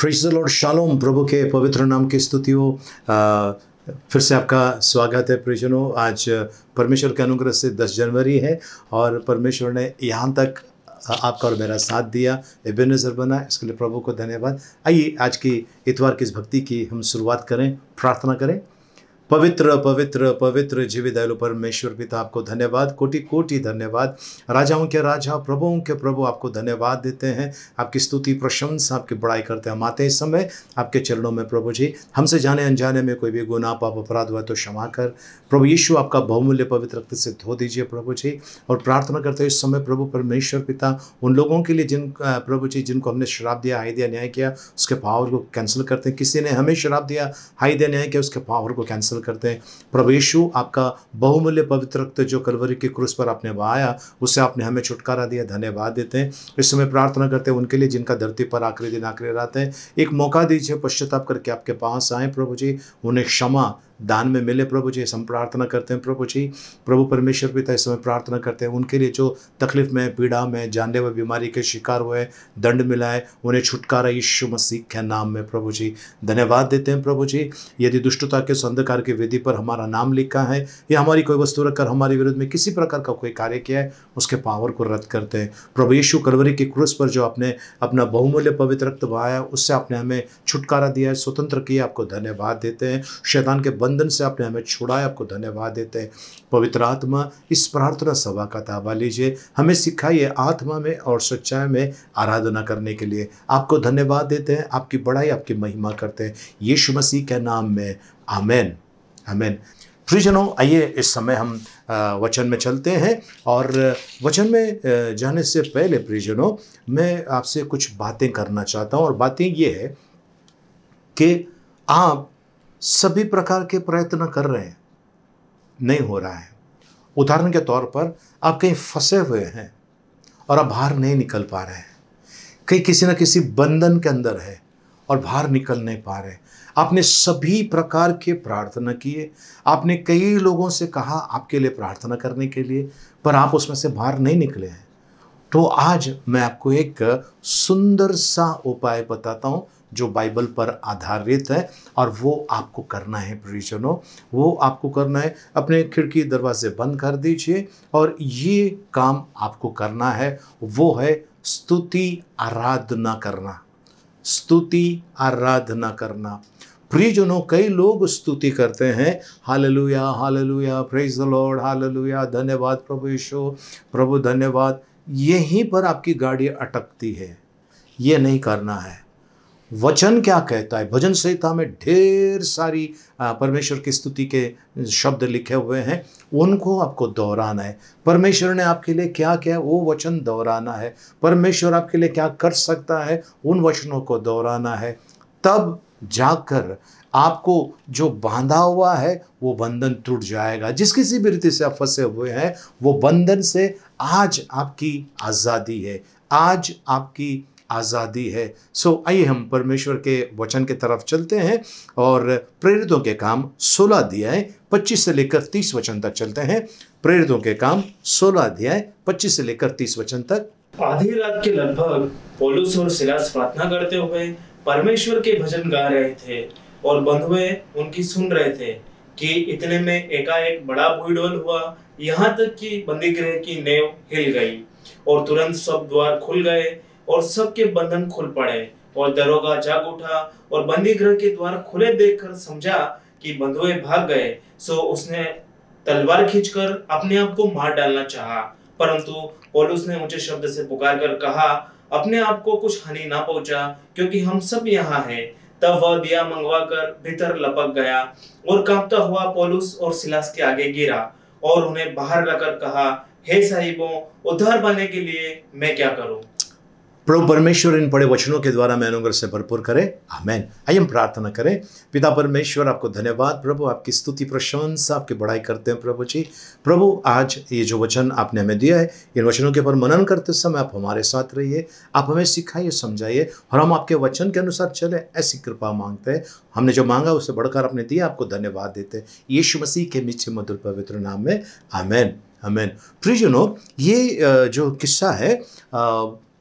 Praise the Lord, शालोम। प्रभु के पवित्र नाम की स्तुति हो। फिर से आपका स्वागत है प्रियजनों। आज परमेश्वर के अनुग्रह से 10 जनवरी है और परमेश्वर ने यहाँ तक आपका और मेरा साथ दिया, एबेनेज़र बना, इसके लिए प्रभु को धन्यवाद। आइए आज की इतवार की इस भक्ति की हम शुरुआत करें, प्रार्थना करें। पवित्र पवित्र पवित्र जीवित दयालु परमेश्वर पिता, आपको धन्यवाद, कोटि कोटि धन्यवाद। राजाओं के राजा, प्रभुओं के प्रभु, आपको धन्यवाद देते हैं। आपकी स्तुति, प्रशंसा, आपकी बड़ाई करते हैं। हम आते हैं इस समय आपके चरणों में प्रभु जी। हमसे जाने अनजाने में कोई भी गुनाह पाप अपराध हुआ तो क्षमा कर प्रभु यीशु। आपका बहुमूल्य पवित्र रक्त से धो दीजिए प्रभु जी। और प्रार्थना करते हैं इस समय प्रभु परमेश्वर पिता, उन लोगों के लिए जिन प्रभु जी जिनको हमने शराब दिया, हाय दिया, न्याय किया, उसके पावर को कैंसिल करते हैं। किसी ने हमें शराब दिया, हाय दिया, न्याय किया, उसके पावर को कैंसिल करते हैं। प्रभु यीशु, आपका बहुमूल्य पवित्र रक्त जो कलवरी की क्रूस पर आपने बहाया, उससे आपने हमें छुटकारा दिया, धन्यवाद देते हैं। इस समय प्रार्थना करते हैं उनके लिए जिनका धरती पर आखिरी दिन, आखिरी रात है। एक मौका दीजिए, पश्चाताप करके आपके पास आए प्रभु जी, उन्हें क्षमा दान में मिले प्रभु जी। हम प्रार्थना करते हैं प्रभु जी। प्रभु परमेश्वर पिता, इस समय प्रार्थना करते हैं उनके लिए जो तकलीफ में, पीड़ा में, जानलेवा बीमारी के शिकार हुए, दंड मिला है, उन्हें छुटकारा यीशु मसीह के नाम में प्रभु जी धन्यवाद देते हैं प्रभु जी। यदि दुष्टता के अंधकार की वेदी पर हमारा नाम लिखा है या हमारी कोई वस्तु रखकर हमारे विरुद्ध में किसी प्रकार का कोई कार्य किया है, उसके पावर को रद्द करते हैं प्रभु यीशु। कलवरी की क्रूस पर जो आपने अपना बहुमूल्य पवित्र रक्त बहाया, उससे आपने हमें छुटकारा दिया है, स्वतंत्र किया, आपको धन्यवाद देते हैं। शैतान के बंधन से आपने हमें छुड़ाया, आपको धन्यवाद देते हैं। पवित्र आत्मा, इस प्रार्थना सभा का ताबा लीजिए, हमें सिखाइए आत्मा में और सच्चाई में आराधना करने के लिए। आपको धन्यवाद देते हैं, आपकी बड़ाई, आपकी महिमा करते हैं यीशु मसीह के नाम में, आमेन आमेन। प्रियजनों, आइए इस समय हम वचन में चलते हैं और वचन में जाने से पहले प्रियजनों, मैं आपसे कुछ बातें करना चाहता हूँ। और बातें ये है कि आप सभी प्रकार के प्रयत्न कर रहे हैं, नहीं हो रहा है। उदाहरण के तौर पर आप कहीं फंसे हुए हैं और आप बाहर नहीं निकल पा रहे हैं, कहीं किसी न किसी बंधन के अंदर है और बाहर निकल नहीं पा रहे। आपने सभी प्रकार के प्रार्थना किए, आपने कई लोगों से कहा आपके लिए प्रार्थना करने के लिए, पर आप उसमें से बाहर नहीं निकले हैं। तो आज मैं आपको एक सुंदर सा उपाय बताता हूँ जो बाइबल पर आधारित है, और वो आपको करना है प्रियजनों, वो आपको करना है। अपने खिड़की दरवाजे बंद कर दीजिए और ये काम आपको करना है, वो है स्तुति आराधना करना। स्तुति आराधना करना प्रियजनों, कई लोग स्तुति करते हैं, hallelujah hallelujah, praise the Lord, hallelujah, धन्यवाद प्रभु यीशु, प्रभु धन्यवाद। यहीं पर आपकी गाड़ी अटकती है। ये नहीं करना है। वचन क्या कहता है? भजन संहिता में ढेर सारी परमेश्वर की स्तुति के शब्द लिखे हुए हैं, उनको आपको दोहराना है। परमेश्वर ने आपके लिए क्या किया, वो वचन दोहराना है। परमेश्वर आपके लिए क्या कर सकता है, उन वचनों को दोहराना है। तब जाकर आपको जो बांधा हुआ है वो बंधन टूट जाएगा। जिस किसी भी रीति से आप फंसे हुए हैं, वो बंधन से आज आपकी आज़ादी है, आज आपकी आज़ादी है। सो आइए हम परमेश्वर के वचन की तरफ चलते हैं और प्रेरितों के काम 16 अध्याय 25 से लेकर 30 वचन तक चलते हैं। प्रेरितों के काम 16 अध्याय 25 से लेकर 30 वचन तक। आधी रात के लगभग पौलुस और सिलास प्रार्थना करते हुए परमेश्वर के भजन गा रहे थे और बंधुए उनकी सुन रहे थे कि इतने में एकाएक बड़ा भूडोल हुआ, यहाँ तक कि बंदीगृह की नेव हिल गई और तुरंत सब द्वार खुल गए और सबके बंधन खुल पड़े। और दरोगा जाग उठा और बंदीगृह के द्वार खुले देखकर समझा कि बंधुए भाग गए, सो उसने तलवार खींचकर अपने आप को मार डालना चाहा। परंतु पौलुस ने ऊंचे शब्द से पुकार कर कहा, अपने आप को कुछ हानि ना पहुंचा, क्योंकि हम सब यहाँ हैं। तब वह दिया मंगवाकर भीतर लपक गया और कांपता हुआ पौलुस और सिलास के आगे गिरा और उन्हें बाहर लाकर कहा, हे साहिबों, उद्धार पाने के लिए मैं क्या करूं? प्रभु परमेश्वर इन बड़े वचनों के द्वारा मैं अनुग्रह से भरपूर करे, आमेन। आइए हम प्रार्थना करें। पिता परमेश्वर, आपको धन्यवाद प्रभु, आपकी स्तुति प्रशंसा, आपकी बड़ाई करते हैं प्रभु जी। प्रभु, आज ये जो वचन आपने हमें दिया है, इन वचनों के ऊपर मनन करते समय आप हमारे साथ रहिए, आप हमें सिखाइए, समझाइए और हम आपके वचन के अनुसार चले, ऐसी कृपा मांगते हैं। हमने जो मांगा उससे बढ़कर आपने दिया, आपको धन्यवाद देते हैं यीशु मसीह के मीठे मधुर पवित्र नाम में, आमेन आमेन। प्रियजनों, ये जो किस्सा है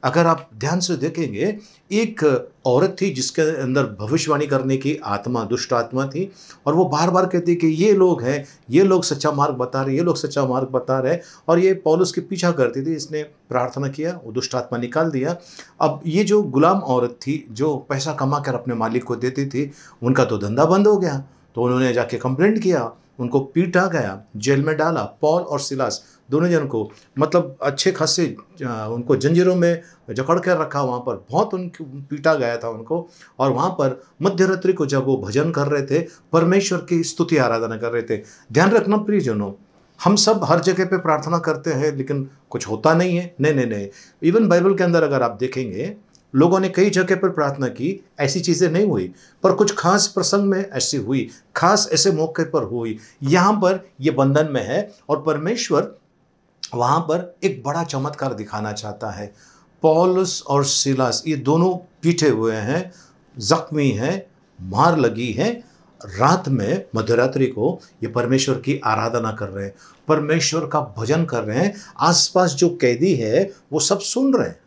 अगर आप ध्यान से देखेंगे, एक औरत थी जिसके अंदर भविष्यवाणी करने की आत्मा, दुष्ट आत्मा थी, और वो बार बार कहती कि ये लोग हैं, ये लोग सच्चा मार्ग बता रहे, ये लोग सच्चा मार्ग बता रहे, और ये पौलुस के पीछा करती थी। इसने प्रार्थना किया, वो दुष्ट आत्मा निकाल दिया। अब ये जो गुलाम औरत थी, जो पैसा कमा कर अपने मालिक को देती थी, उनका तो धंधा बंद हो गया। तो उन्होंने जाके कंप्लेंट किया, उनको पीटा गया, जेल में डाला। पौल और सिलास दोनों जन को मतलब अच्छे खासे उनको जंजीरों में जकड़ कर रखा, वहाँ पर बहुत उनको पीटा गया था उनको। और वहाँ पर मध्यरात्रि को जब वो भजन कर रहे थे, परमेश्वर की स्तुति आराधना कर रहे थे। ध्यान रखना प्रियजनों, हम सब हर जगह पे प्रार्थना करते हैं लेकिन कुछ होता नहीं है। नहीं, इवन बाइबल के अंदर अगर आप देखेंगे, लोगों ने कई जगह पर प्रार्थना की, ऐसी चीज़ें नहीं हुई, पर कुछ खास प्रसंग में ऐसी हुई, खास ऐसे मौके पर हुई। यहाँ पर ये बंधन में है और परमेश्वर वहाँ पर एक बड़ा चमत्कार दिखाना चाहता है। पौलुस और सिलास ये दोनों पीटे हुए हैं, जख्मी हैं, मार लगी है। रात में मध्यरात्रि को ये परमेश्वर की आराधना कर रहे हैं, परमेश्वर का भजन कर रहे हैं। आसपास जो कैदी है वो सब सुन रहे हैं।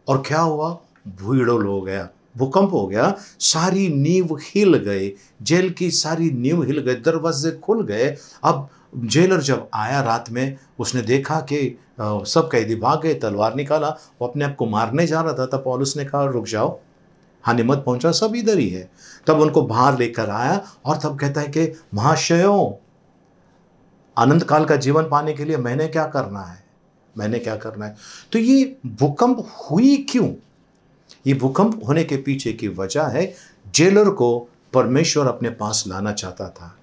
और क्या हुआ? भूइड़ोल हो गया, भूकंप हो गया, सारी नींव हिल गई, जेल की सारी नींव हिल गई, दरवाजे खुल गए। अब जेलर जब आया रात में, उसने देखा कि सब कैदी भाग गए, तलवार निकाला, वो अपने आप को मारने जा रहा था। तब पौलुस ने कहा रुक जाओ, हानि मत पहुंचा, सब इधर ही है। तब उनको बाहर लेकर आया और तब कहता है कि महाशयों, अनंत काल का जीवन पाने के लिए मैंने क्या करना है, मैंने क्या करना है। तो ये भूकंप हुई क्यों? ये भूकंप होने के पीछे की वजह है, जेलर को परमेश्वर अपने पास लाना चाहता था।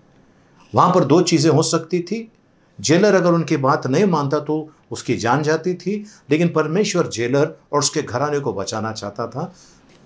वहां पर दो चीजें हो सकती थी। जेलर अगर उनकी बात नहीं मानता तो उसकी जान जाती थी, लेकिन परमेश्वर जेलर और उसके घराने को बचाना चाहता था।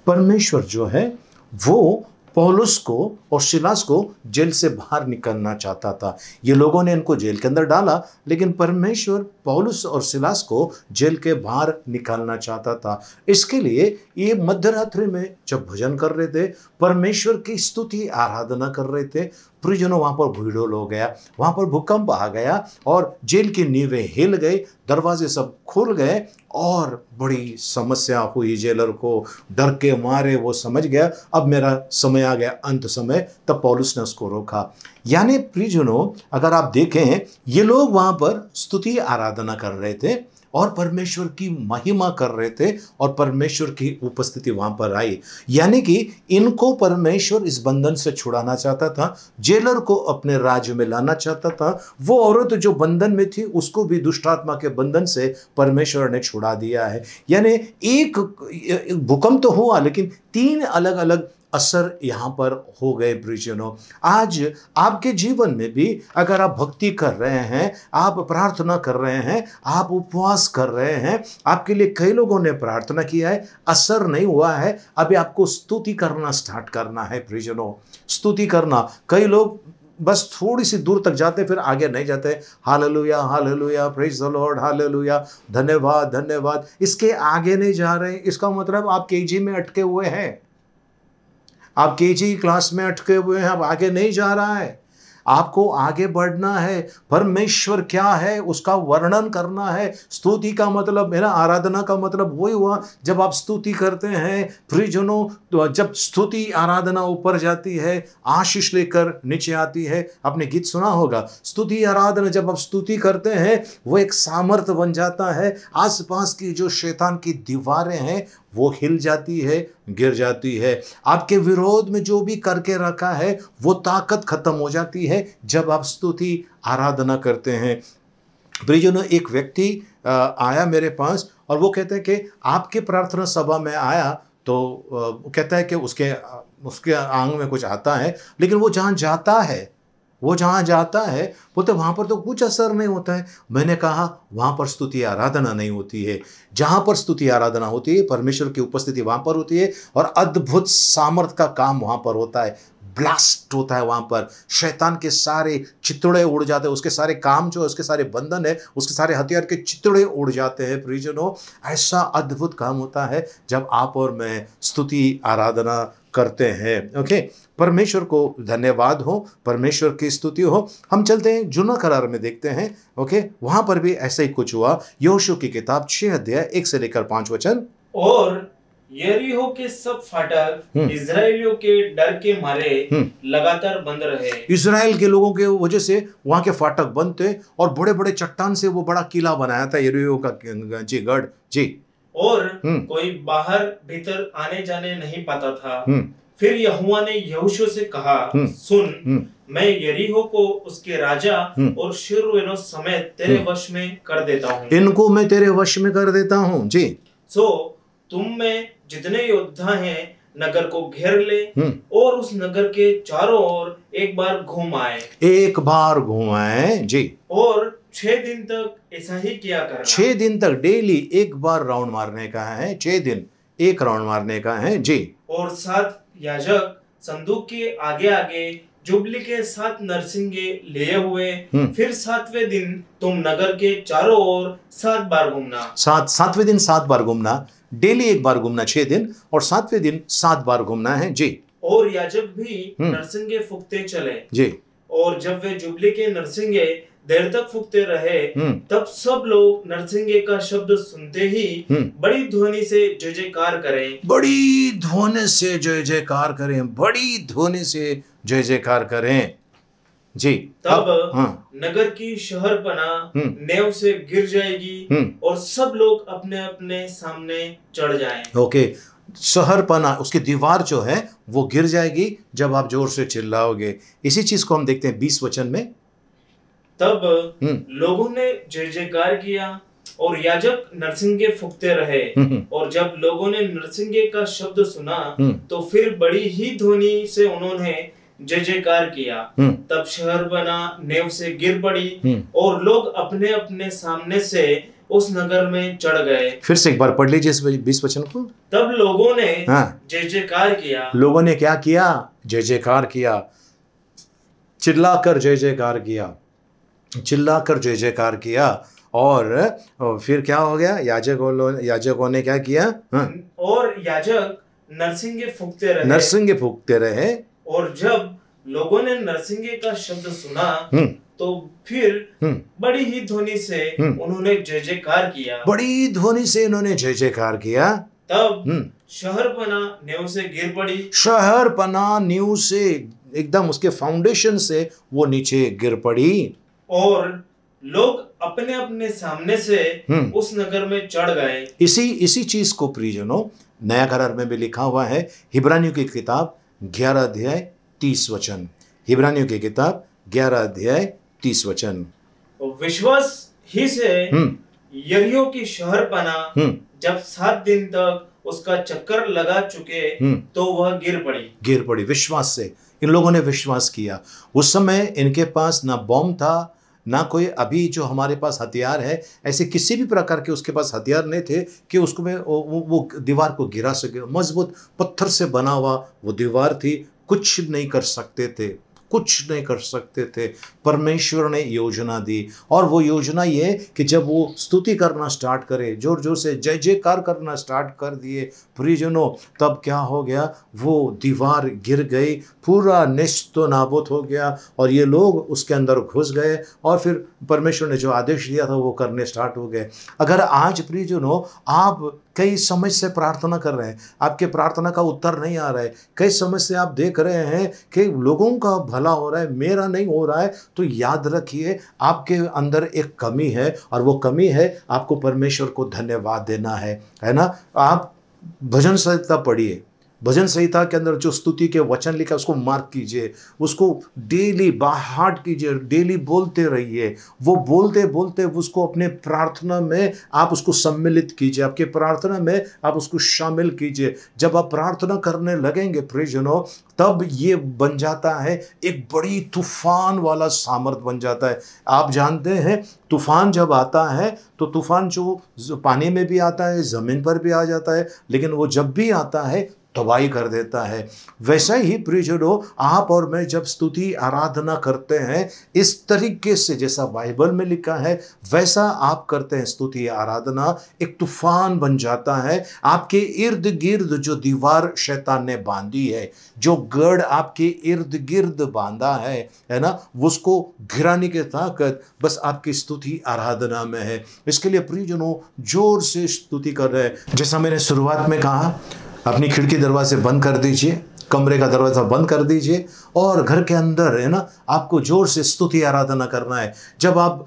परमेश्वर जो है वो पौलुस को और सिलास को जेल से बाहर निकलना चाहता था। ये लोगों ने इनको जेल के अंदर डाला, लेकिन परमेश्वर पौलुस और सिलास को जेल के बाहर निकालना चाहता था। इसके लिए ये मध्यरात्रि में जब भजन कर रहे थे, परमेश्वर की स्तुति आराधना कर रहे थे, प्रियजनों वहाँ पर भूइड़ोल हो गया, वहाँ पर भूकंप आ गया और जेल की नींवें हिल गई, दरवाजे सब खुल गए और बड़ी समस्या हुई। जेलर को डर के मारे वो समझ गया अब मेरा समय आ गया, अंत समय। तब पौलुस ने उसको रोका। यानी प्रियजनों, अगर आप देखें, ये लोग वहाँ पर स्तुति आराधना कर रहे थे और परमेश्वर की महिमा कर रहे थे और परमेश्वर की उपस्थिति वहां पर आई। यानी कि इनको परमेश्वर इस बंधन से छुड़ाना चाहता था, जेलर को अपने राज्य में लाना चाहता था। वो औरत जो बंधन में थी उसको भी दुष्ट आत्मा के बंधन से परमेश्वर ने छुड़ा दिया है। यानी एक भूकंप तो हुआ, लेकिन तीन अलग अलग असर यहाँ पर हो गए। प्रियजनों, आज आपके जीवन में भी अगर आप भक्ति कर रहे हैं, आप प्रार्थना कर रहे हैं, आप उपवास कर रहे हैं, आपके लिए कई लोगों ने प्रार्थना किया है, असर नहीं हुआ है, अभी आपको स्तुति करना स्टार्ट करना है। प्रियजनों, स्तुति करना। कई लोग बस थोड़ी सी दूर तक जाते फिर आगे नहीं जाते। Hallelujah hallelujah, praise the Lord, hallelujah, धन्यवाद धन्यवाद, इसके आगे नहीं जा रहे। इसका मतलब आप केजी में अटके हुए हैं, आप केजी क्लास में अटके हुए हैं, आप आगे नहीं जा रहा है। आपको आगे बढ़ना है। परमेश्वर क्या है उसका वर्णन करना है। स्तुति का मतलब है ना, आराधना का मतलब वही हुआ जब आप स्तुति करते हैं। प्रियजनों, तो जब स्तुति आराधना ऊपर जाती है, आशीष लेकर नीचे आती है। आपने गीत सुना होगा, स्तुति आराधना जब आप स्तुति करते हैं वो एक सामर्थ्य बन जाता है। आसपास की जो शैतान की दीवारें हैं वो हिल जाती है, गिर जाती है। आपके विरोध में जो भी करके रखा है वो ताकत खत्म हो जाती है जब आप स्तुति आराधना करते हैं। प्रियजनों, एक व्यक्ति आया मेरे पास और वो कहते हैं कि आपके प्रार्थना सभा में आया तो कहता है कि उसके आंग में कुछ आता है, लेकिन वो जहाँ जाता है बोलते वहाँ पर तो कुछ असर नहीं होता है। मैंने कहा वहाँ पर स्तुति आराधना नहीं होती है। जहाँ पर स्तुति आराधना होती है, परमेश्वर की उपस्थिति वहाँ पर होती है और अद्भुत सामर्थ का काम वहाँ पर होता है। ब्लास्ट होता है वहाँ पर, शैतान के सारे चितड़े उड़ जाते हैं, उसके सारे काम जो है, उसके सारे बंधन है, उसके सारे हथियार के चितड़े उड़ जाते हैं। प्रियजनों, ऐसा अद्भुत काम होता है जब आप और मैं स्तुति आराधना करते हैं। ओके, परमेश्वर को धन्यवाद हो, परमेश्वर की स्तुति हो। हम चलते हैं जूना करार में देखते हैं। ओके, वहां पर भी ऐसा ही कुछ हुआ। यहोशू की किताब 6 अध्याय 1 से लेकर 5 वचन। और यरीहो के सब फाटक इजरायलियों के डर के मारे लगातार बंद रहे। इजराइल के लोगों के वजह से वहां के फाटक बंद थे और बड़े बड़े चट्टान से वो बड़ा किला बनाया था यरीहो का जी गढ़ जी। और कोई बाहर भीतर आने जाने नहीं पाता था। फिर यहोवा ने यहोशू से कहा, सुन, मैं यरीहो को उसके राजा और शूरवीरों समेत तेरे वश में कर देता हूँ। इनको मैं तेरे वश में कर देता हूँ जी। सो तुम में जितने योद्धा हैं नगर को घेर ले और उस नगर के चारों ओर एक बार घूम आए। एक बार घूम आए जी। और 6 दिन तक ऐसा ही किया करना। 6 दिन तक डेली एक बार राउंड मारने का है। 6 दिन एक राउंड मारने का है जी। और 7 याजक संदूक के आगे आगे जुबली के 7 नरसिंगे लिए हुए। फिर 7वें दिन तुम नगर के चारों ओर 7 बार घूमना। 7वें दिन 7 बार घूमना, डेली एक बार घूमना 6 दिन, और 7वें दिन 7 बार घूमना है जी। और याजक भी नरसिंगे फूंकते चले जी। और जब वे जुबली के नरसिंगे देर तक फूंकते रहे, तब सब लोग नरसिंगे का शब्द सुनते ही बड़ी ध्वनि से जय जयकार करें। बड़ी ध्वनि से जय जयकार करें, बड़ी ध्वनि से जय जयकार करें जी। तब नगर की शहरपना नेव से गिर जाएगी और सब लोग अपने अपने सामने चढ़ जाएं। ओके, शहरपना, उसकी दीवार जो है वो गिर जाएगी जब आप जोर से चिल्लाओगे। इसी चीज को हम देखते हैं 20 वचन में। तब लोगों ने जय जयकार किया और याजक नरसिंगे फूंकते रहे। और जब लोगों ने नरसिंगे का शब्द सुना तो फिर बड़ी ही ध्वनि से उन्होंने जय जयकार किया। तब शहरपना नेव से गिर पड़ी और लोग अपने अपने सामने से उस नगर में चढ़ गए। फिर से एक बार पढ़ लीजिए इस 20 वचन को। तब लोगों ने जय जयकार किया। लोगों ने क्या किया? जय जयकार किया, चिल्लाकर जय जयकार किया, चिल्लाकर जय जयकार किया। और फिर क्या हो गया? याजकों ने क्या किया? और याजक नरसिंगे फूंकते रहे, नरसिंगे फूंकते रहे। और जब लोगों ने नरसिंगे का शब्द सुना तो फिर बड़ी ही ध्वनि से उन्होंने जय जयकार किया। बड़ी ध्वनि से उन्होंने जय जयकार किया। तब शहरपना नींव से गिर पड़ी। शहरपना नींव से एकदम उसके फाउंडेशन से वो नीचे गिर पड़ी और लोग अपने अपने सामने से उस नगर में चढ़ गए। इसी चीज को प्रियजनों नया करार में भी लिखा हुआ है। हिब्रानियों की किताब 11 अध्याय 30 वचन। हिब्रानियों की किताब 11 अध्याय 30 वचन। विश्वास ही से यरीहो की शहरपना जब 7 दिन तक उसका चक्कर लगा चुके तो वह गिर पड़ी। विश्वास से इन लोगों ने विश्वास किया। उस समय इनके पास ना बॉम्ब था, ना कोई अभी जो हमारे पास हथियार है, ऐसे किसी भी प्रकार के उसके पास हथियार नहीं थे कि उसको में वो दीवार को गिरा सके। मजबूत पत्थर से बना हुआ वो दीवार थी, कुछ नहीं कर सकते थे, कुछ नहीं कर सकते थे। परमेश्वर ने योजना दी और वो योजना ये कि जब वो स्तुति करना स्टार्ट करे, जोर जोर से जय जयकार करना स्टार्ट कर दिए प्रियजनों, तब क्या हो गया? वो दीवार गिर गई, पूरा निस्तो नाबूद हो गया और ये लोग उसके अंदर घुस गए और फिर परमेश्वर ने जो आदेश दिया था वो करने स्टार्ट हो गए। अगर आज प्रियजनों आप कई समय से प्रार्थना कर रहे हैं, आपके प्रार्थना का उत्तर नहीं आ रहा है, कई समय से आप देख रहे हैं कि लोगों का भला हो रहा है, मेरा नहीं हो रहा है, तो याद रखिए आपके अंदर एक कमी है और वो कमी है आपको परमेश्वर को धन्यवाद देना है ना। आप भजन संहिता पढ़िए, भजन संहिता के अंदर जो स्तुति के वचन लिखा उसको मार्क कीजिए, उसको डेली बाहाट कीजिए, डेली बोलते रहिए। वो बोलते बोलते उसको अपने प्रार्थना में आप उसको सम्मिलित कीजिए, आपके प्रार्थना में आप उसको शामिल कीजिए। जब आप प्रार्थना करने लगेंगे प्रियजनों, तब ये बन जाता है एक बड़ी तूफान वाला सामर्थ बन जाता है। आप जानते हैं तूफान जब आता है तो तूफान जो पानी में भी आता है, ज़मीन पर भी आ जाता है, लेकिन वो जब भी आता है तबाही कर देता है। वैसा ही प्रियजनों, आप और मैं जब स्तुति आराधना करते हैं इस तरीके से जैसा बाइबल में लिखा है वैसा आप करते हैं स्तुति आराधना, एक तूफान बन जाता है। आपके इर्द गिर्द जो दीवार शैतान ने बांधी है, जो गढ़ आपके इर्द गिर्द बांधा है ना, उसको गिराने की ताकत बस आपकी स्तुति आराधना में है। इसके लिए प्रियजनों जोर से स्तुति कर रहे हैं। जैसा मैंने शुरुआत में कहा, अपनी खिड़की दरवाजे बंद कर दीजिए, कमरे का दरवाज़ा बंद कर दीजिए और घर के अंदर है ना आपको जोर से स्तुति आराधना करना है। जब आप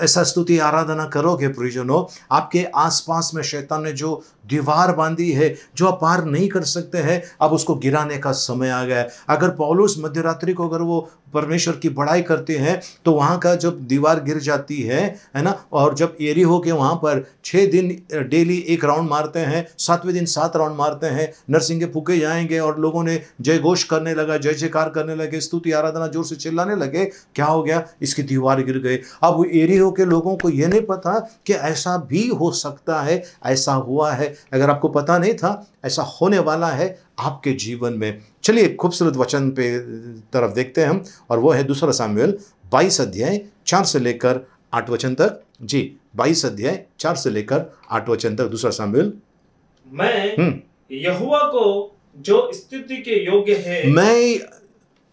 ऐसा स्तुति आराधना करोगे प्रियजनों, आपके आसपास में शैतान ने जो दीवार बांधी है, जो आप पार नहीं कर सकते हैं, अब उसको गिराने का समय आ गया है। अगर पौलुस मध्यरात्रि को अगर वो परमेश्वर की बड़ाई करते हैं तो वहाँ का जब दीवार गिर जाती है ना, और जब यरीहो के वहाँ पर 6 दिन डेली 1 राउंड मारते हैं, 7वें दिन 7 राउंड मारते हैं, नरसिंगे फूके जाएंगे और लोगों ने जय घोष करने लगा, जय जयकार करने लगे, स्तुति आराधना जोर से चिल्लाने लगे, क्या हो गया, इसकी दीवार गिर गई। अब यरीहो के लोगों को ये नहीं पता कि ऐसा भी हो सकता है, ऐसा हुआ है। अगर आपको पता नहीं था, ऐसा होने वाला है आपके जीवन में। चलिए खूबसूरत वचन पे तरफ देखते हैं हम, और वो है 2 सामुएल 22 अध्याय 4 से लेकर 8 वचन तक। जी 22 अध्याय 4 से लेकर 8 वचन तक 2 सामुएल। मैं यहोवा को जो स्तुति के योग्य है, मैं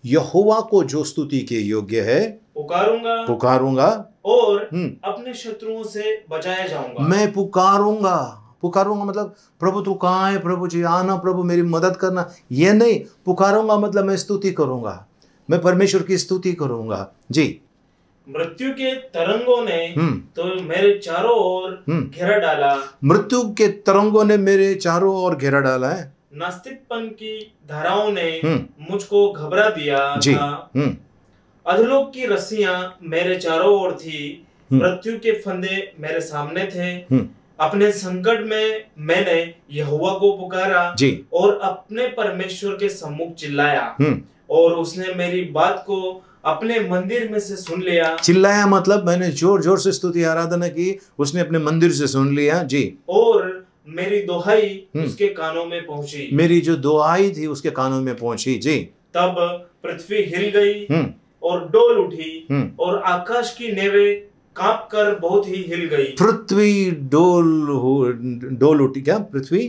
यहोवा को जो स्तुति के योग्य है पुकारूंगा और अपने शत्रुओं से बचाया जाऊंगा। मैं पुकारूंगा मतलब प्रभु तू कहाँ है, प्रभु जी आना, प्रभु मेरी मदद करना, ये नहीं। पुकारूंगा मतलब मैं स्तुति करूंगा, मैं परमेश्वर की स्तुति करूंगा। जी मृत्यु के तरंगों ने तो मेरे चारों ओर घेरा डाला, मृत्यु के तरंगों ने मेरे चारों ओर घेरा डाला है, नास्तिकपन की धाराओं ने मुझको घबरा दिया जी था, अधलोक की रस्सियां मेरे चारों ओर थी, मृत्यु के फंदे मेरे सामने थे। अपने संकट में मैंने यहोवा को पुकारा जी और अपने परमेश्वर के सम्मुख चिल्लाया, और उसने मेरी बात को अपने मंदिर में से सुन लिया। चिल्लाया मतलब मैंने जोर जोर से स्तुति आराधना की, उसने अपने मंदिर से सुन लिया। जी और मेरी दोहाई उसके कानों में पहुंची, मेरी जो दुआई थी उसके कानों में पहुंची। जी तब पृथ्वी हिल गई और डोल उठी और आकाश की नेवें कांप कर बहुत ही हिल गई। पृथ्वी डोल उठी, क्या पृथ्वी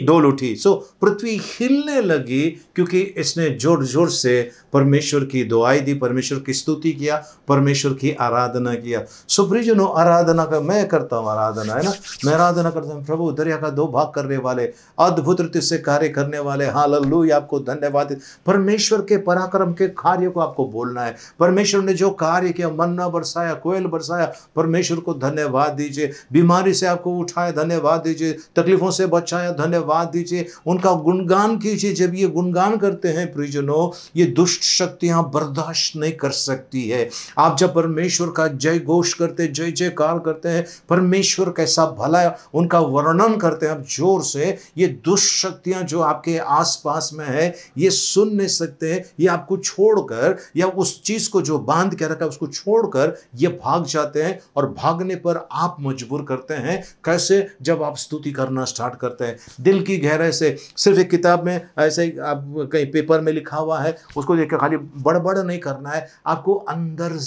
डोल उठी। सो पृथ्वी हिलने लगी क्योंकि इसने जोर जोर से परमेश्वर की दुआई दी, परमेश्वर की स्तुति किया, परमेश्वर की आराधना किया। सो प्रियजनों, आराधना का मैं करता हूँ, आराधना है ना, मैं आराधना करता हूँ। प्रभु दरिया का 2 भाग करने वाले, अद्भुत रीति से कार्य करने वाले, हालेलुया, आपको धन्यवाद। परमेश्वर के पराक्रम के कार्य को आपको बोलना है। परमेश्वर ने जो कार्य किया, मन्ना बरसाया, कोयल बरसाया, परमेश्वर को धन्यवाद दीजिए। बीमारी से आपको उठाया, धन्यवाद दीजिए। तकलीफों से बचाया, धन्यवाद दीजिए। उनका गुणगान कीजिए। जब ये गुणगान करते हैं प्रियजनों, ये दुष्ट शक्तियां बर्दाश्त नहीं कर सकती है। आप जब परमेश्वर का जय घोष करते, जय जयकार करते हैं, परमेश्वर कैसा भला है उनका वर्णन करते हैं आप जोर से, ये दुष्ट शक्तियां जो आपके आसपास में है ये सुन नहीं सकते हैं। ये आपको छोड़कर, या उस चीज को जो बांध के रखा है उसको छोड़कर ये भाग जाते हैं, और भागने पर आप मजबूर करते हैं। कैसे? जब आप स्तुति करना स्टार्ट करते हैं दिल की गहराई से। सिर्फ एक किताब में ऐसे ही आप कहीं पेपर में लिखा हुआ है उसको देख खाली बड़बड़ नहीं करना है, आपको अंदर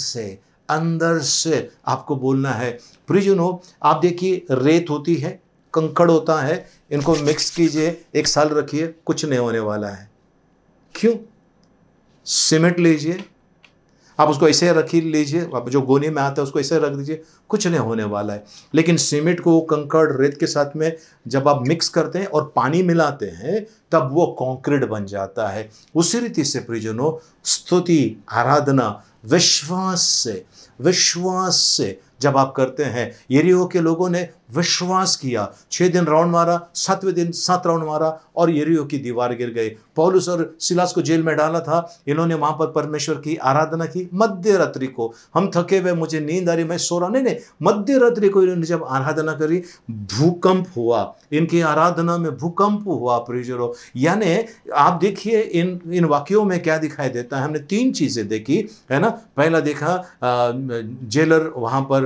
से आपको बोलना है। प्रियजनों, आप देखिए, रेत होती है, कंकड़ होता है, इनको मिक्स कीजिए, 1 साल रखिए, कुछ नहीं होने वाला है। क्यों? सीमेंट लीजिए, आप उसको ऐसे रख लीजिए, आप जो गोनी में आता है उसको ऐसे रख दीजिए, कुछ नहीं होने वाला है। लेकिन सीमेंट को कंकड़ रेत के साथ में जब आप मिक्स करते हैं और पानी मिलाते हैं तब वो कंक्रीट बन जाता है। उसी रीति से प्रियजनों, स्तुति आराधना विश्वास से जब आप करते हैं, यरीहो के लोगों ने विश्वास किया, 6 दिन राउंड मारा, 7वें दिन 7 राउंड मारा और यरीहो की दीवार गिर गई। पौलुस और सिलास को जेल में डाला था, इन्होंने वहां पर परमेश्वर की आराधना की। मध्य रात्रि को हम थके हुए, मुझे नींद आ रही, मैं सो रहा, नहीं, मध्य रात्रि को इन्होंने जब आराधना करी, भूकंप हुआ, इनकी आराधना में भूकंप हुआ। प्रियजनों, यानी आप देखिए इन वाक्यों में क्या दिखाई देता है। हमने 3 चीजें देखी है ना। पहला देखा, जेलर वहां पर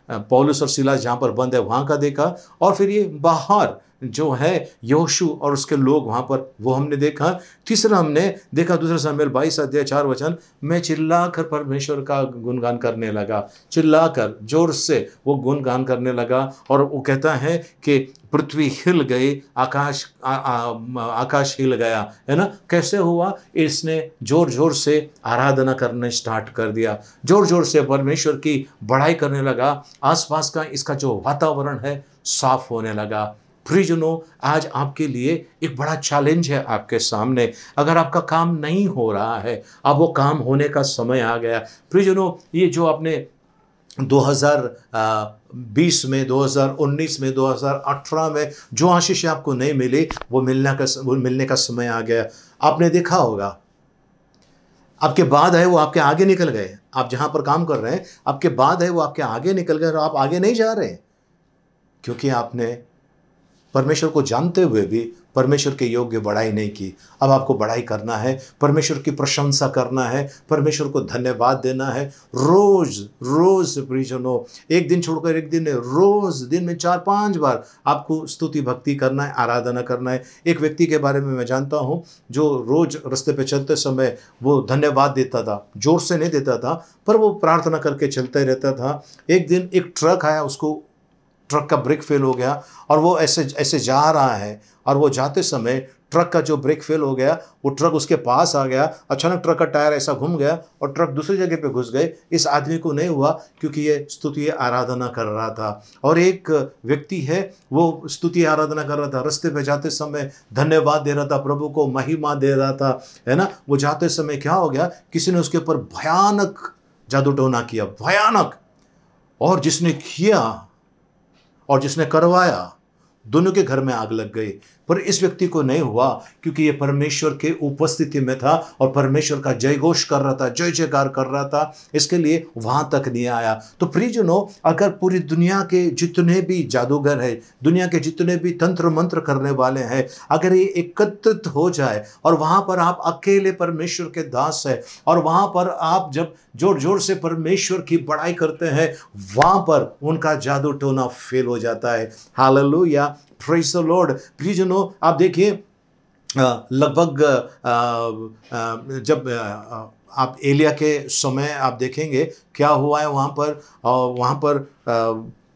पौलुस और सीलास जहाँ पर बंद है वहाँ का देखा, और फिर ये बाहर जो है यहोशू और उसके लोग वहाँ पर, वो हमने देखा। तीसरा हमने देखा दूसरा सामुएल 22 अध्याय 4 वचन, मैं चिल्लाकर परमेश्वर का गुणगान करने लगा, चिल्लाकर जोर से वो गुणगान करने लगा। और वो कहता है कि पृथ्वी हिल गई, आकाश हिल गया, है ना। कैसे हुआ? इसने जोर जोर से आराधना करने स्टार्ट कर दिया, जोर जोर से परमेश्वर की बड़ाई करने लगा। आसपास का इसका जो वातावरण है साफ होने लगा। प्रियजनों, आज आपके लिए एक बड़ा चैलेंज है आपके सामने। अगर आपका काम नहीं हो रहा है, अब वो काम होने का समय आ गया। प्रियजनों, ये जो आपने 2020 में, 2019 में, 2018 में जो आशीष आपको नहीं मिली, वो मिलने का समय आ गया। आपने देखा होगा, आपके बाद है वो आपके आगे निकल गए। आप जहां पर काम कर रहे हैं, आपके बाद है वो आपके आगे निकल गए और आप आगे नहीं जा रहे, क्योंकि आपने परमेश्वर को जानते हुए भी परमेश्वर के योग्य बड़ाई नहीं की। अब आपको बड़ाई करना है, परमेश्वर की प्रशंसा करना है, परमेश्वर को धन्यवाद देना है। रोज रोज प्रियजनों, एक दिन छोड़कर एक दिन, रोज दिन में 4-5 बार आपको स्तुति भक्ति करना है, आराधना करना है। एक व्यक्ति के बारे में मैं जानता हूँ जो रोज रास्ते पे चलते समय वो धन्यवाद देता था, जोर से नहीं देता था, पर वो प्रार्थना करके चलते रहता था। एक दिन एक ट्रक आया, उसको ट्रक का ब्रेक फेल हो गया और वो ऐसे ऐसे जा रहा है, और वो जाते समय ट्रक का जो ब्रेक फेल हो गया, वो ट्रक उसके पास आ गया। अचानक ट्रक का टायर ऐसा घूम गया और ट्रक दूसरी जगह पे घुस गए। इस आदमी को नहीं हुआ, क्योंकि ये स्तुति आराधना कर रहा था। और एक व्यक्ति है, वो स्तुति आराधना कर रहा था, रास्ते पे जाते समय धन्यवाद दे रहा था, प्रभु को महिमा दे रहा था, है ना। वो जाते समय क्या हो गया, किसी ने उसके ऊपर भयानक जादू टोना किया, भयानक। और जिसने किया और जिसने करवाया, दोनों के घर में आग लग गई। पर इस व्यक्ति को नहीं हुआ, क्योंकि ये परमेश्वर के उपस्थिति में था और परमेश्वर का जय घोष कर रहा था, जय जयकार कर रहा था, इसके लिए वहां तक नहीं आया। तो प्रियजनों, अगर पूरी दुनिया के जितने भी जादूगर हैं, दुनिया के जितने भी तंत्र मंत्र करने वाले हैं, अगर ये एकत्रित हो जाए और वहां पर आप अकेले परमेश्वर के दास है, और वहां पर आप जब जोर जोर से परमेश्वर की बड़ाई करते हैं, वहां पर उनका जादू टोना फेल हो जाता है। Hallelujah, praise the Lord. प्रियजनों, आप देखिए, लगभग जब आप एलिया के समय आप देखेंगे क्या हुआ है वहाँ पर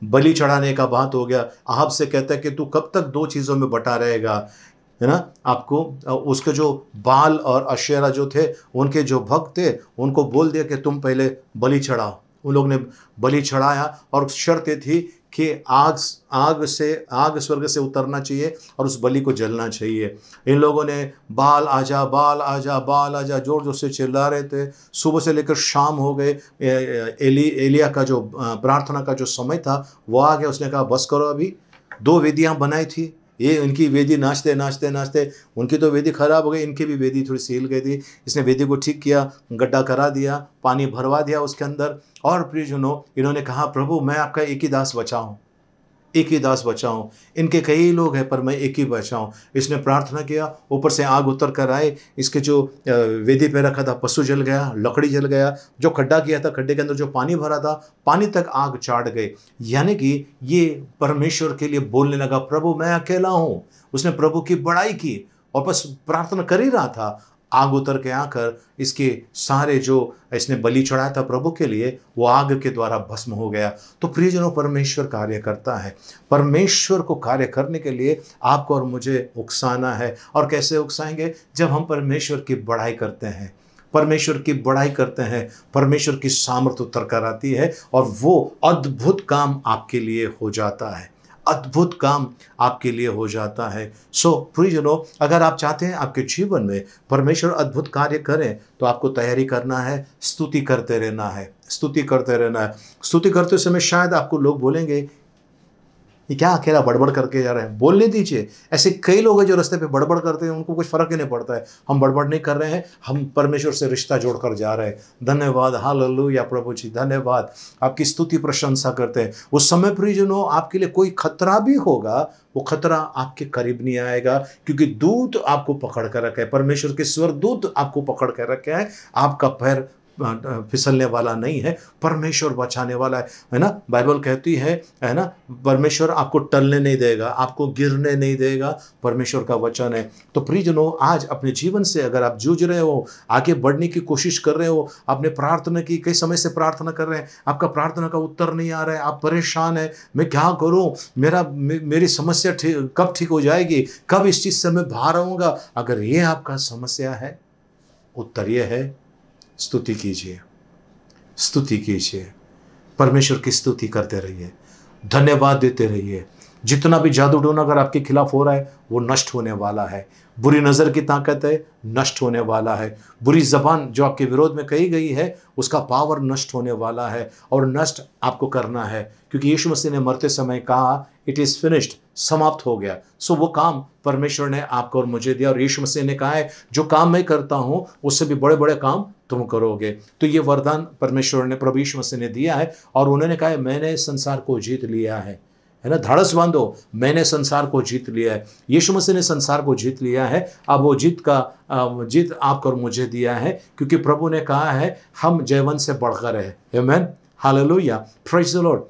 बलि चढ़ाने का बात हो गया। आहाब से कहता है कि तू कब तक 2 चीज़ों में बटा रहेगा, है ना। आपको उसके जो बाल और अशेरा जो थे, उनके जो भक्त थे, उनको बोल दिया कि तुम पहले बलि चढ़ाओ। उन लोगों ने बलि चढ़ाया और शर्त ये थी कि आग स्वर्ग से उतरना चाहिए और उस बलि को जलना चाहिए। इन लोगों ने बाल आजा, बाल आजा, बाल आजा जोर जोर से चिल्ला रहे थे। सुबह से लेकर शाम हो गए। एलिया का जो प्रार्थना का जो समय था वो आ गया। उसने कहा बस करो, अभी 2 वेदियाँ बनाई थी, ये इनकी वेदी नाचते नाचते नाचते उनकी तो वेदी खराब हो गई, इनकी भी वेदी थोड़ी सी हिल गई थी। इसने वेदी को ठीक किया, गड्ढा करा दिया, पानी भरवा दिया उसके अंदर। और प्रियजनों, इन्होंने कहा प्रभु मैं आपका एक ही दास बचा हूँ, एक ही दास बचा हूँ, इनके कई लोग हैं पर मैं एक ही बचा हूँ। इसने प्रार्थना किया, ऊपर से आग उतर कर आए, इसके जो वेदी पे रखा था पशु जल गया, लकड़ी जल गया, जो खड्डा किया था खड्डे के अंदर जो पानी भरा था, पानी तक आग चाट गई। यानी कि ये परमेश्वर के लिए बोलने लगा प्रभु मैं अकेला हूँ। उसने प्रभु की बड़ाई की और बस प्रार्थना कर ही रहा था। आग उतर के आकर इसके सारे जो इसने बलि चढ़ाया था प्रभु के लिए, वो आग के द्वारा भस्म हो गया। तो प्रियजनों, परमेश्वर कार्य करता है। परमेश्वर को कार्य करने के लिए आपको और मुझे उकसाना है। और कैसे उकसाएंगे? जब हम परमेश्वर की बड़ाई करते हैं, परमेश्वर की बड़ाई करते हैं, परमेश्वर की सामर्थ्य उतर कर आती है और वो अद्भुत काम आपके लिए हो जाता है, अद्भुत काम आपके लिए हो जाता है। सो प्रियजनों, अगर आप चाहते हैं आपके जीवन में परमेश्वर अद्भुत कार्य करें, तो आपको तैयारी करना है, स्तुति करते रहना है, स्तुति करते रहना है। स्तुति करते समय शायद आपको लोग बोलेंगे ये क्या अकेला बड़बड़ करके जा रहे हैं। बोलने दीजिए। ऐसे कई लोग हैं जो रास्ते पे बड़बड़ करते हैं, उनको कुछ फर्क ही नहीं पड़ता है। हम बड़बड़ नहीं कर रहे हैं, हम परमेश्वर से रिश्ता जोड़कर जा रहे हैं। धन्यवाद, हालेलुया प्रभु जी, धन्यवाद। आपकी स्तुति प्रशंसा करते हैं। उस समय प्रियजनों, आपके लिए कोई खतरा भी होगा, वो खतरा आपके करीब नहीं आएगा, क्योंकि दूत आपको पकड़ कर रखे हैं, परमेश्वर के स्वर्गदूत आपको पकड़ कर रखे हैं। आपका पैर फिसलने वाला नहीं है, परमेश्वर बचाने वाला है ना। बाइबल कहती है ना, परमेश्वर आपको टलने नहीं देगा, आपको गिरने नहीं देगा, परमेश्वर का वचन है। तो प्रियजनों, आज अपने जीवन से अगर आप जूझ रहे हो, आगे बढ़ने की कोशिश कर रहे हो, आपने प्रार्थना की, कई समय से प्रार्थना कर रहे हैं, आपका प्रार्थना का उत्तर नहीं आ रहा है, आप परेशान है, मैं क्या करूं, मेरी समस्या कब ठीक हो जाएगी, कब इस चीज से मैं बाहर आऊंगा। अगर ये आपका समस्या है, उत्तर ये है, स्तुति कीजिए, स्तुति कीजिए, परमेश्वर की स्तुति करते रहिए, धन्यवाद देते रहिए। जितना भी जादू टोना अगर आपके खिलाफ हो रहा है, वो नष्ट होने वाला है। बुरी नज़र की ताकत है, नष्ट होने वाला है। बुरी जबान जो आपके विरोध में कही गई है, उसका पावर नष्ट होने वाला है, और नष्ट आपको करना है, क्योंकि यीशु मसीह ने मरते समय कहा, इट इज़ फिनिश्ड, समाप्त हो गया। सो वो काम परमेश्वर ने आपको और मुझे दिया, और यीशु मसीह ने कहा है, जो काम मैं करता हूँ उससे भी बड़े बड़े काम तुम करोगे। तो ये वरदान परमेश्वर ने, प्रभु यीशु मसीह ने दिया है, और उन्होंने कहा है, मैंने संसार को जीत लिया है ना। धाड़स बांधो, मैंने संसार को जीत लिया है। यीशु मसीह ने संसार को जीत लिया है। अब वो जीत आपको और मुझे दिया है, क्योंकि प्रभु ने कहा है, हम जयवंत से बढ़कर है। आमीन, हालेलुया, प्रेज द लॉर्ड।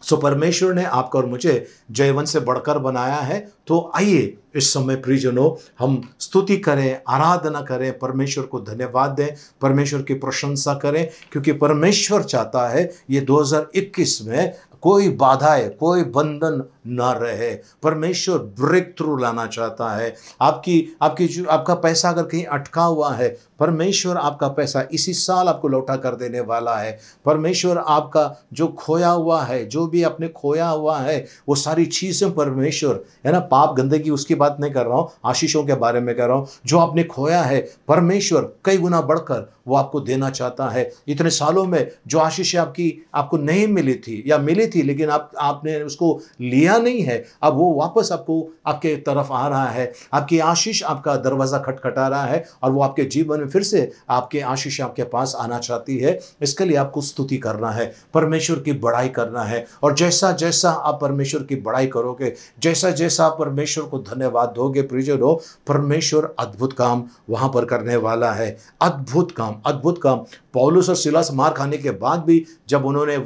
सो परमेश्वर ने आपको और मुझे जयवंत से बढ़कर बनाया है। तो आइए इस समय प्रियजनों, हम स्तुति करें, आराधना करें, परमेश्वर को धन्यवाद दें, परमेश्वर की प्रशंसा करें, क्योंकि परमेश्वर चाहता है ये 2021 में कोई बाधाएं, कोई बंधन न रहे। परमेश्वर ब्रेक थ्रू लाना चाहता है। आपका पैसा अगर कहीं अटका हुआ है, परमेश्वर आपका पैसा इसी साल आपको लौटा कर देने वाला है। परमेश्वर आपका जो खोया हुआ है, जो भी आपने खोया हुआ है, वो सारी चीज़ें परमेश्वर, है ना, पाप गंदगी उसकी बात नहीं कर रहा हूँ, आशीषों के बारे में कर रहा हूँ। जो आपने खोया है, परमेश्वर कई गुना बढ़कर वो आपको देना चाहता है। इतने सालों में जो आशीष आपको नहीं मिली थी, या मिली थी लेकिन आपने उसको लिया नहीं है, अब वो वापस आपके तरफ आ रहा है। आपकी आशीष आपका दरवाज़ा खटखटा रहा है, और वो आपके जीवन में फिर से आपके आशीष आपके पास आना चाहती है। इसके लिए आपको स्तुति करना है, परमेश्वर की बड़ाई करना है, और जैसा जैसा आप परमेश्वर की बड़ाई करोगे, जैसा जैसा आप परमेश्वर को धन्यवाद दोगे, प्रियजनों, परमेश्वर अद्भुत काम वहां पर करने वाला है। अद्भुत काम, अद्भुत काम। पौलुस और सिलास मार खाने के बाद भी जब उन्होंने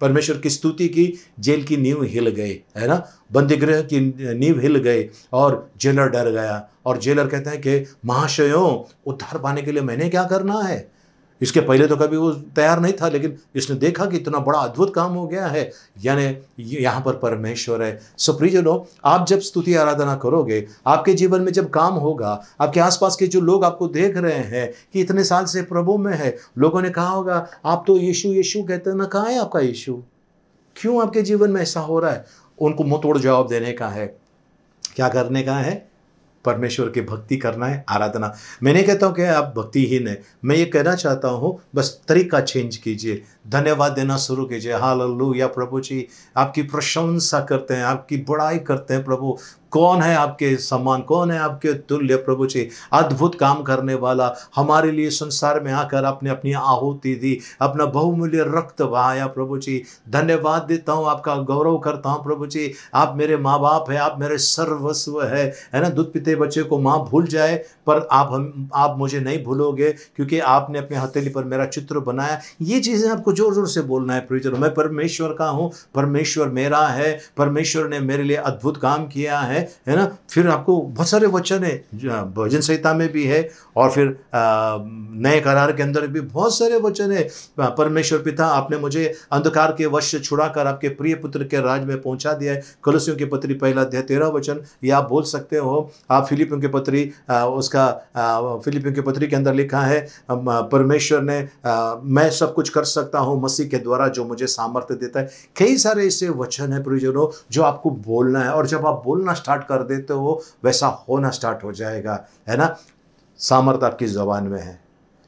परमेश्वर की स्तुति की, जेल की नींव हिल गई, है ना, बंदीगृह की नींव हिल गई, और जेलर डर गया। और जेलर कहते हैं कि महाशयों, उद्धार पाने के लिए मैंने क्या करना है। इसके पहले तो कभी वो तैयार नहीं था, लेकिन इसने देखा कि इतना बड़ा अद्भुत काम हो गया है, यानी यहाँ पर परमेश्वर है। सो प्रियजनों, आप जब स्तुति आराधना करोगे, आपके जीवन में जब काम होगा, आपके आसपास के जो लोग आपको देख रहे हैं कि इतने साल से प्रभु में है, लोगों ने कहा होगा, आप तो यीशु यीशु कहते हैं ना, कहाँ है आपका यीशु, क्यों आपके जीवन में ऐसा हो रहा है। उनको मुंह तोड़ जवाब देने का है, क्या करने का है, परमेश्वर की भक्ति करना है, आराधना। मैं नहीं कहता हूँ कि आप भक्तिहीन है, मैं ये कहना चाहता हूँ, बस तरीका चेंज कीजिए, धन्यवाद देना शुरू कीजिए। हालेलुया, प्रभु जी आपकी प्रशंसा करते हैं, आपकी बड़ाई करते हैं। प्रभु, कौन है आपके समान, कौन है आपके तुल्य। प्रभु जी, अद्भुत काम करने वाला, हमारे लिए संसार में आकर आपने अपनी आहुति दी, अपना बहुमूल्य रक्त बहाया। प्रभु जी, धन्यवाद देता हूँ, आपका गौरव करता हूँ। प्रभु जी, आप मेरे माँ बाप है, आप मेरे सर्वस्व है ना। दूध पीते बच्चे को माँ भूल जाए, पर आप मुझे नहीं भूलोगे, क्योंकि आपने अपने हथेली पर मेरा चित्र बनाया। ये चीज़ें आपको जोर जोर से बोलना है प्रियजनों। मैं परमेश्वर का हूँ, परमेश्वर मेरा है, परमेश्वर ने मेरे लिए अद्भुत काम किया है ना। फिर आपको बहुत सारे वचन है, भजन संहिता में भी है, और फिर नए करार के अंदर भी बहुत सारे वचन है। परमेश्वर पिता, आपने मुझे अंधकार के वश से छुड़ाकर आपके प्रिय पुत्र के राज में पहुंचा दिया है। कलोसियों की पत्री 1 अध्याय 13 वचन, ये आप बोल सकते हो। आप फिलिपियों की पत्री फिलिपियों की पत्री के अंदर लिखा है, परमेश्वर ने मैं सब कुछ कर सकता हूँ मसीह के द्वारा जो मुझे सामर्थ्य देता है। कई सारे ऐसे वचन है प्रियजनों जो आपको बोलना है, और जब आप बोलना स्टार्ट कर देते हो, वैसा होना स्टार्ट हो जाएगा, है ना। सामर्थ आपकी ज़बान में है,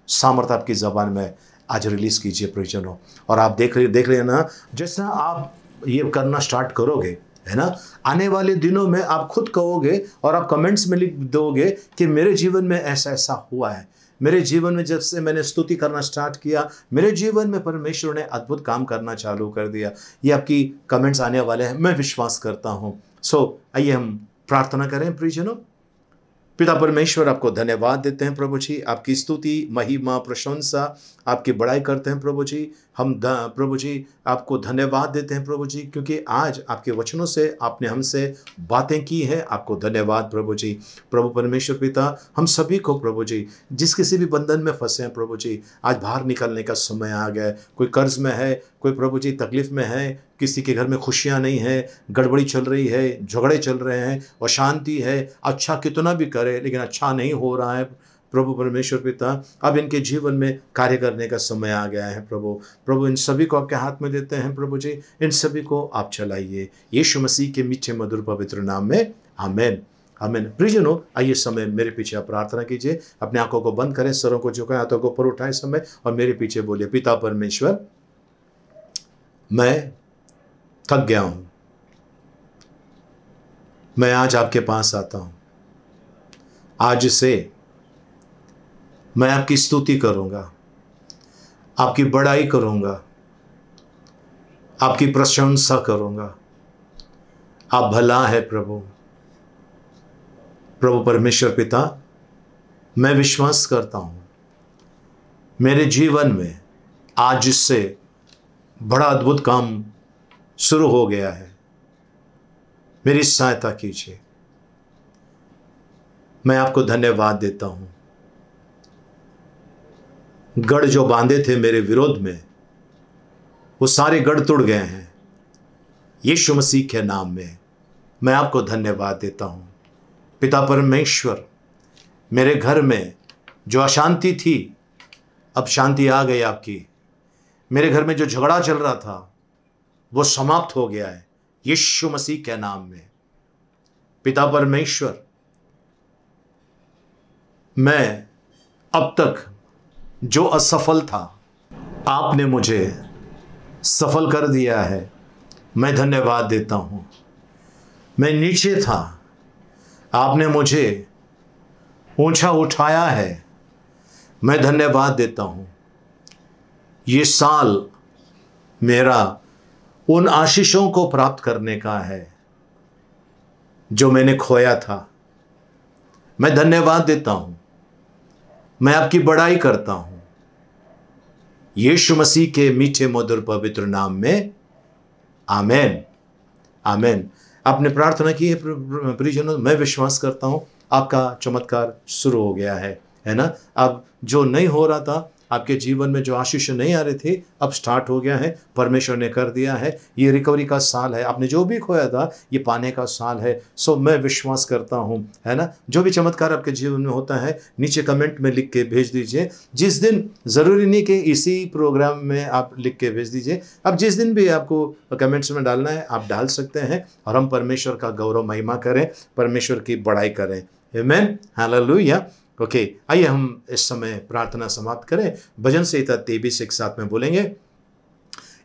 सामर्थ आपकी ज़बान में। आज रिलीज कीजिए प्रियजनों, और आप देख रहे ना, जैसा आप ये करना स्टार्ट करोगे, है ना, आने वाले दिनों में आप खुद कहोगे, और आप कमेंट्स में लिख दोगे कि मेरे जीवन में ऐसा ऐसा हुआ है। मेरे जीवन में जब से मैंने स्तुति करना स्टार्ट किया, मेरे जीवन में परमेश्वर ने अद्भुत काम करना चालू कर दिया। ये आपकी कमेंट्स आने वाले हैं, मैं विश्वास करता हूँ। सो आइए हम प्रार्थना करें प्रियजनों। पिता परमेश्वर, आपको धन्यवाद देते हैं प्रभु जी, आपकी स्तुति, महिमा, प्रशंसा, आपकी बड़ाई करते हैं प्रभु जी। हम प्रभु जी आपको धन्यवाद देते हैं प्रभु जी, क्योंकि आज आपके वचनों से आपने हमसे बातें की हैं। आपको धन्यवाद प्रभु जी। प्रभु परमेश्वर पिता, हम सभी को प्रभु जी, जिस किसी भी बंधन में फंसे हैं प्रभु जी, आज बाहर निकलने का समय आ गया है। कोई कर्ज में है, कोई प्रभु जी तकलीफ में है, किसी के घर में खुशियां नहीं है, गड़बड़ी चल रही है, झगड़े चल रहे हैं, अशांति है, अच्छा कितना भी करे लेकिन अच्छा नहीं हो रहा है। प्रभु परमेश्वर पिता, अब इनके जीवन में कार्य करने का समय आ गया है प्रभु इन सभी को आपके हाथ में देते हैं प्रभु जी। इन सभी को आप चलाइए, यीशु मसीह के मीठे मधुर पवित्र नाम में, आमीन आमीन। प्रियजनों, आइए समय मेरे पीछे आप प्रार्थना कीजिए, अपने आंखों को बंद करें, सरों को झुकाएं, हाथों को ऊपर उठाएं समय, और मेरे पीछे बोलिए, पिता परमेश्वर, मैं थक गया हूं, मैं आज आपके पास आता हूं। आज से मैं आपकी स्तुति करूंगा, आपकी बड़ाई करूंगा, आपकी प्रशंसा करूंगा। आप भला है प्रभु परमेश्वर पिता, मैं विश्वास करता हूं मेरे जीवन में आज से बड़ा अद्भुत काम शुरू हो गया है। मेरी सहायता कीजिए। मैं आपको धन्यवाद देता हूं। गढ़ जो बांधे थे मेरे विरोध में, वो सारे गढ़ टूट गए हैं। यीशु मसीह के नाम में मैं आपको धन्यवाद देता हूं। पिता परमेश्वर, मेरे घर में जो अशांति थी, अब शांति आ गई आपकी। मेरे घर में जो झगड़ा चल रहा था, वो समाप्त हो गया है यीशु मसीह के नाम में। पिता परमेश्वर, मैं अब तक जो असफल था, आपने मुझे सफल कर दिया है। मैं धन्यवाद देता हूं। मैं नीचे था, आपने मुझे ऊंचा उठाया है। मैं धन्यवाद देता हूं। ये साल मेरा उन आशीषों को प्राप्त करने का है जो मैंने खोया था। मैं धन्यवाद देता हूं। मैं आपकी बड़ाई करता हूं, यीशु मसीह के मीठे मधुर पवित्र नाम में, आमीन आमीन। आपने प्रार्थना की है प्रियजनों, मैं विश्वास करता हूं आपका चमत्कार शुरू हो गया है ना। अब जो नहीं हो रहा था, आपके जीवन में जो आशीष नहीं आ रहे थे, अब स्टार्ट हो गया है। परमेश्वर ने कर दिया है। ये रिकवरी का साल है। आपने जो भी खोया था, ये पाने का साल है। सो मैं विश्वास करता हूँ, है ना। जो भी चमत्कार आपके जीवन में होता है, नीचे कमेंट में लिख के भेज दीजिए। जिस दिन, ज़रूरी नहीं कि इसी प्रोग्राम में आप लिख के भेज दीजिए, अब जिस दिन भी आपको कमेंट्स में डालना है आप डाल सकते हैं, और हम परमेश्वर का गौरव महिमा करें, परमेश्वर की बड़ाई करें। आमीन, हालेलुया। ओके, आइए हम इस समय प्रार्थना समाप्त करें। भजन संहिता 23 एक साथ में बोलेंगे।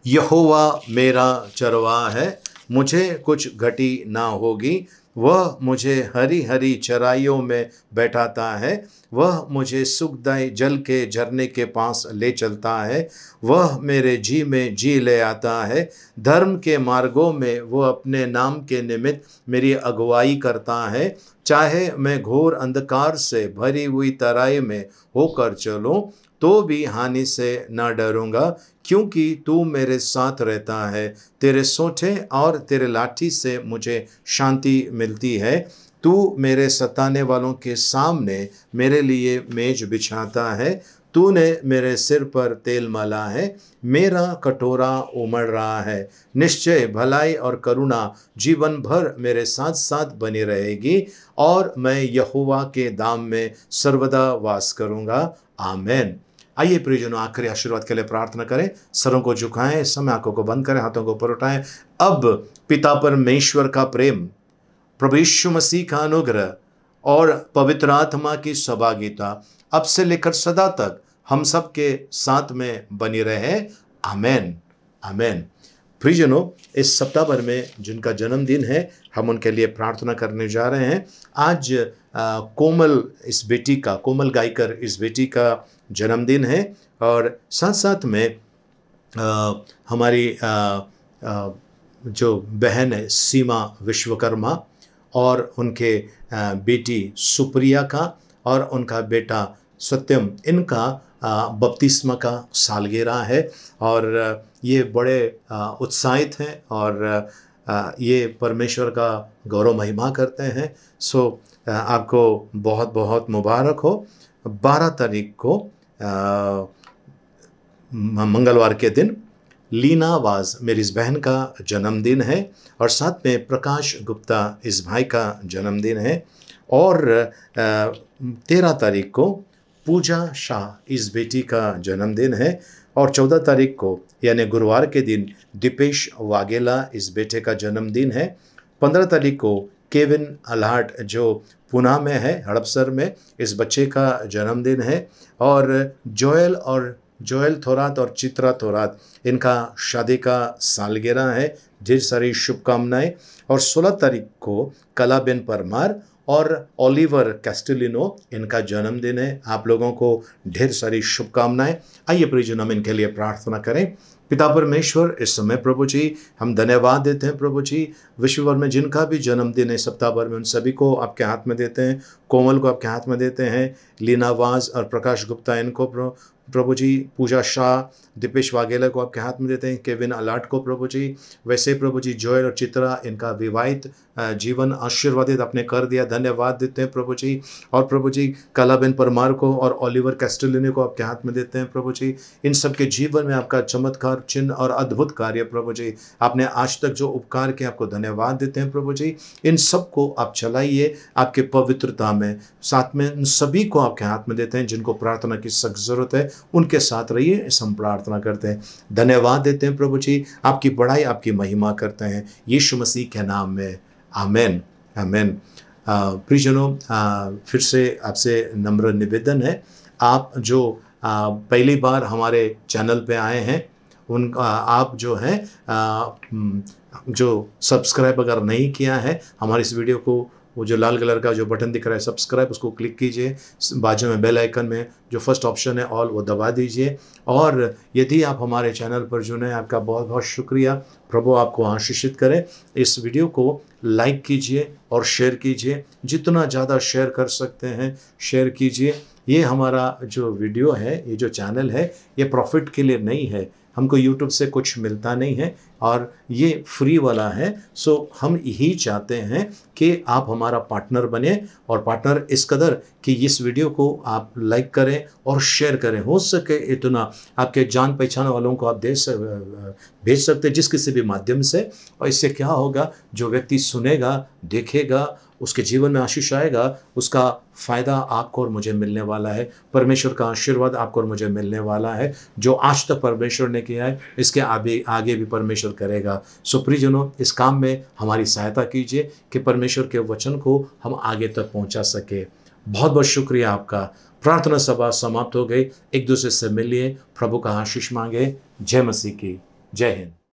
यहोवा मेरा चरवाहा है, मुझे कुछ घटी ना होगी। वह मुझे हरी हरी चराइयों में बैठाता है। वह मुझे सुखदायी जल के झरने के पास ले चलता है। वह मेरे जी में जी ले आता है। धर्म के मार्गों में वह अपने नाम के निमित्त मेरी अगुवाई करता है। चाहे मैं घोर अंधकार से भरी हुई तराई में होकर चलूं, तो भी हानि से न डरूंगा, क्योंकि तू मेरे साथ रहता है। तेरे सोंठे और तेरे लाठी से मुझे शांति मिलती है। तू मेरे सताने वालों के सामने मेरे लिए मेज बिछाता है। तूने मेरे सिर पर तेल मला है। मेरा कटोरा उमड़ रहा है। निश्चय भलाई और करुणा जीवन भर मेरे साथ साथ बनी रहेगी, और मैं यहोवा के धाम में सर्वदा वास करूँगा। आमीन। आइए प्रियजनों, आखिरी आशीर्वाद के लिए प्रार्थना करें। सरों को झुकाएं, समय आंखों को बंद करें, हाथों को ऊपर उठाएं। अब पिता परमेश्वर का प्रेम, प्रभु यीशु मसीह का अनुग्रह और पवित्र आत्मा की सहभागिता अब से लेकर सदा तक हम सब के साथ में बनी रहे। आमीन आमीन। प्रियजनों, इस सप्ताह भर में जिनका जन्मदिन है, हम उनके लिए प्रार्थना करने जा रहे हैं। आज कोमल गायकर इस बेटी का जन्मदिन है, और साथ साथ में हमारी जो बहन है सीमा विश्वकर्मा, और उनके बेटी सुप्रिया का और उनका बेटा सत्यम, इनका बपतिस्मा का सालगिरह है। और ये बड़े उत्साहित हैं और ये परमेश्वर का गौरव महिमा करते हैं। सो आपको बहुत बहुत मुबारक हो। 12 तारीख को मंगलवार के दिन लीना वाज मेरी इस बहन का जन्मदिन है और साथ में प्रकाश गुप्ता इस भाई का जन्मदिन है। और 13 तारीख को पूजा शाह इस बेटी का जन्मदिन है और 14 तारीख को यानी गुरुवार के दिन दीपेश वाघेला इस बेटे का जन्मदिन है। 15 तारीख को केविन अल्हाट जो पुणे में है, हड़पसर में, इस बच्चे का जन्मदिन है। और जोएल थोरात और चित्रा थोरात, इनका शादी का सालगिरह है। ढेर सारी शुभकामनाएं। और 16 तारीख को कलाबेन परमार और ओलिवर कैस्टेलिनो, इनका जन्मदिन है। आप लोगों को ढेर सारी शुभकामनाएं। आइए प्रियजन, हम इनके लिए प्रार्थना करें। पिता परमेश्वर, इस समय प्रभु जी हम धन्यवाद देते हैं प्रभु जी, विश्व भर में जिनका भी जन्मदिन है सप्ताह भर में, उन सभी को आपके हाथ में देते हैं। कोमल को आपके हाथ में देते हैं, लीना वाज और प्रकाश गुप्ता इनको प्रभु जी, पूजा शाह, दीपेश वाघेला को आपके हाथ में देते हैं, केविन अलाट को प्रभु जी, वैसे प्रभु जी जोएल और चित्रा, इनका विवाहित जीवन आशीर्वादित आपने कर दिया, धन्यवाद देते हैं प्रभु जी। और प्रभु जी कलाबेन परमार को और ओलिवर कैस्टेलिनो को आपके हाथ में देते हैं प्रभु जी। इन सब के जीवन में आपका चमत्कार, चिन्ह और अद्भुत कार्य प्रभु जी, आपने आज तक जो उपकार किया, आपको धन्यवाद देते हैं प्रभु जी। इन सबको आप चलाइए आपके पवित्रता में, साथ में इन सभी को आपके हाथ में देते हैं। जिनको प्रार्थना की सख्त जरूरत है उनके साथ रहिए, इस हम प्रार्थना करते हैं। धन्यवाद देते हैं प्रभु जी, आपकी बड़ाई, आपकी महिमा करते हैं यीशु मसीह के नाम में, आमेन आमेन। प्रियजनों, फिर से आपसे नम्र निवेदन है, आप जो पहली बार हमारे चैनल पे आए हैं उन आप जो हैं जो सब्सक्राइब अगर नहीं किया है हमारी इस वीडियो को, वो जो लाल कलर का जो बटन दिख रहा है सब्सक्राइब, उसको क्लिक कीजिए। बाजू में बेल आइकन में जो फर्स्ट ऑप्शन है ऑल, वो दबा दीजिए। और यदि आप हमारे चैनल पर जुड़े, आपका बहुत बहुत शुक्रिया। प्रभु आपको आशीषित करे। इस वीडियो को लाइक कीजिए और शेयर कीजिए, जितना ज़्यादा शेयर कर सकते हैं शेयर कीजिए। ये हमारा जो वीडियो है, ये जो चैनल है, ये प्रॉफिट के लिए नहीं है, हमको YouTube से कुछ मिलता नहीं है और ये फ्री वाला है। सो हम यही चाहते हैं कि आप हमारा पार्टनर बने, और पार्टनर इस कदर कि इस वीडियो को आप लाइक करें और शेयर करें। हो सके इतना आपके जान पहचान वालों को आप भेज सकते हैं, जिस किसी भी माध्यम से। और इससे क्या होगा, जो व्यक्ति सुनेगा, देखेगा, उसके जीवन में आशीष आएगा, उसका फ़ायदा आपको और मुझे मिलने वाला है। परमेश्वर का आशीर्वाद आपको और मुझे मिलने वाला है। जो आज तक परमेश्वर ने किया है, इसके आगे भी परमेश्वर करेगा। सो प्रियजनों, इस काम में हमारी सहायता कीजिए कि परमेश्वर के वचन को हम आगे तक पहुंचा सके। बहुत बहुत शुक्रिया आपका। प्रार्थना सभा समाप्त हो गई। एक दूसरे से मिलिए, प्रभु का आशीष मांगे। जय मसीह की, जय हिंद।